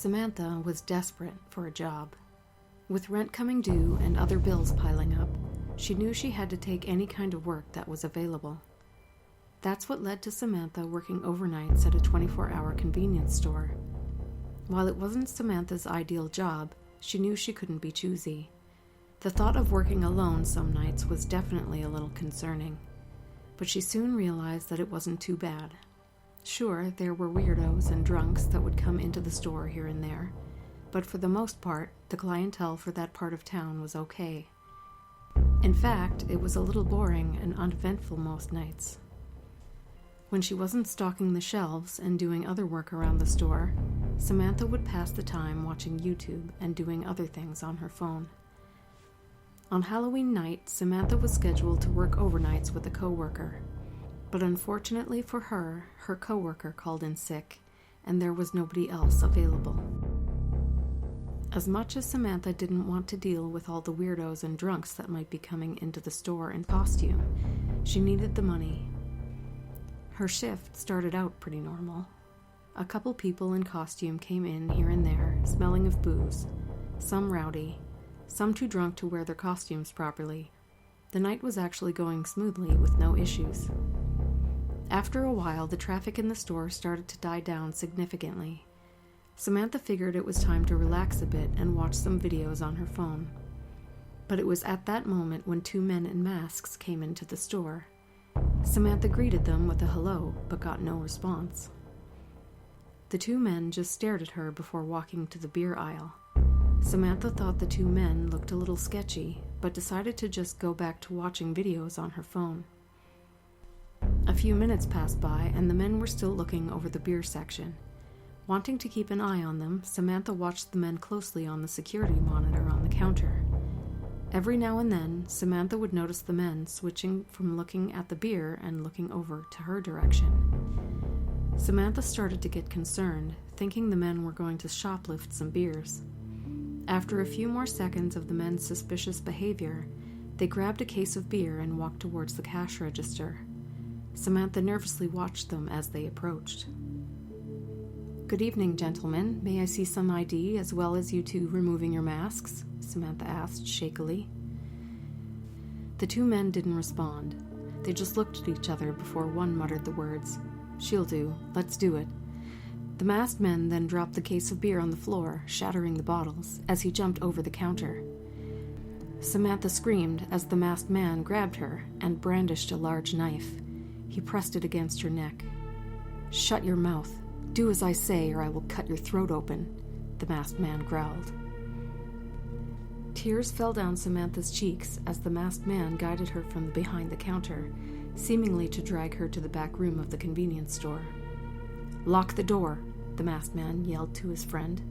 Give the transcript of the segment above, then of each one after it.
Samantha was desperate for a job. With rent coming due and other bills piling up, she knew she had to take any kind of work that was available. That's what led to Samantha working overnights at a 24-hour convenience store. While it wasn't Samantha's ideal job, she knew she couldn't be choosy. The thought of working alone some nights was definitely a little concerning, but she soon realized that it wasn't too bad. Sure, there were weirdos and drunks that would come into the store here and there, but for the most part, the clientele for that part of town was okay. In fact, it was a little boring and uneventful most nights. When she wasn't stocking the shelves and doing other work around the store, Samantha would pass the time watching YouTube and doing other things on her phone. On Halloween night, Samantha was scheduled to work overnights with a coworker, but unfortunately for her, her coworker called in sick, and there was nobody else available. As much as Samantha didn't want to deal with all the weirdos and drunks that might be coming into the store in costume, she needed the money. Her shift started out pretty normal. A couple people in costume came in here and there, smelling of booze, some rowdy, some too drunk to wear their costumes properly. The night was actually going smoothly with no issues. After a while, the traffic in the store started to die down significantly. Samantha figured it was time to relax a bit and watch some videos on her phone. But it was at that moment when two men in masks came into the store. Samantha greeted them with a hello, but got no response. The two men just stared at her before walking to the beer aisle. Samantha thought the two men looked a little sketchy, but decided to just go back to watching videos on her phone. A few minutes passed by, and the men were still looking over the beer section. Wanting to keep an eye on them, Samantha watched the men closely on the security monitor on the counter. Every now and then, Samantha would notice the men switching from looking at the beer and looking over to her direction. Samantha started to get concerned, thinking the men were going to shoplift some beers. After a few more seconds of the men's suspicious behavior, they grabbed a case of beer and walked towards the cash register. Samantha nervously watched them as they approached. "Good evening, gentlemen. May I see some ID as well as you two removing your masks?" Samantha asked shakily. The two men didn't respond. They just looked at each other before one muttered the words, "She'll do. Let's do it." The masked man then dropped the case of beer on the floor, shattering the bottles, as he jumped over the counter. Samantha screamed as the masked man grabbed her and brandished a large knife. He pressed it against her neck. "Shut your mouth. Do as I say or I will cut your throat open," the masked man growled. Tears fell down Samantha's cheeks as the masked man guided her from behind the counter, seemingly to drag her to the back room of the convenience store. "Lock the door," the masked man yelled to his friend.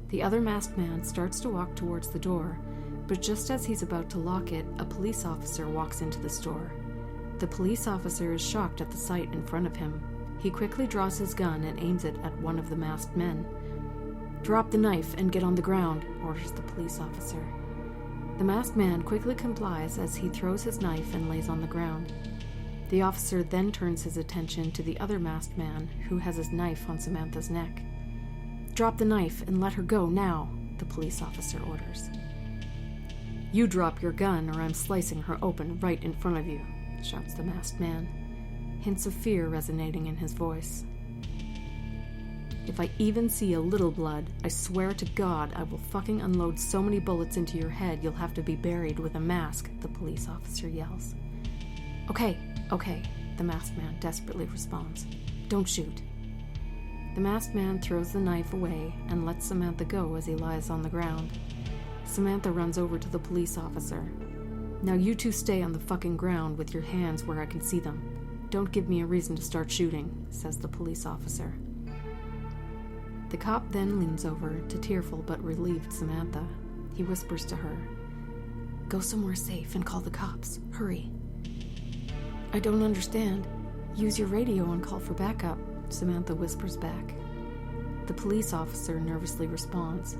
The other masked man starts to walk towards the door, but just as he's about to lock it, a police officer walks into the store. The police officer is shocked at the sight in front of him. He quickly draws his gun and aims it at one of the masked men. "Drop the knife and get on the ground," orders the police officer. The masked man quickly complies as he throws his knife and lays on the ground. The officer then turns his attention to the other masked man, who has his knife on Samantha's neck. "Drop the knife and let her go now," the police officer orders. "You drop your gun or I'm slicing her open right in front of you," shouts the masked man, hints of fear resonating in his voice. "If I even see a little blood, I swear to God I will fucking unload so many bullets into your head you'll have to be buried with a mask," the police officer yells. Okay, the masked man desperately responds. "Don't shoot." The masked man throws the knife away and lets Samantha go as he lies on the ground. Samantha runs over to the police officer. "Now you two stay on the fucking ground with your hands where I can see them. Don't give me a reason to start shooting," says the police officer. The cop then leans over to tearful but relieved Samantha. He whispers to her, "Go somewhere safe and call the cops. Hurry." "I don't understand. Use your radio and call for backup," Samantha whispers back. The police officer nervously responds,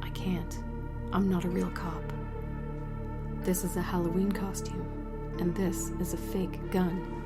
"I can't. I'm not a real cop. This is a Halloween costume, and this is a fake gun."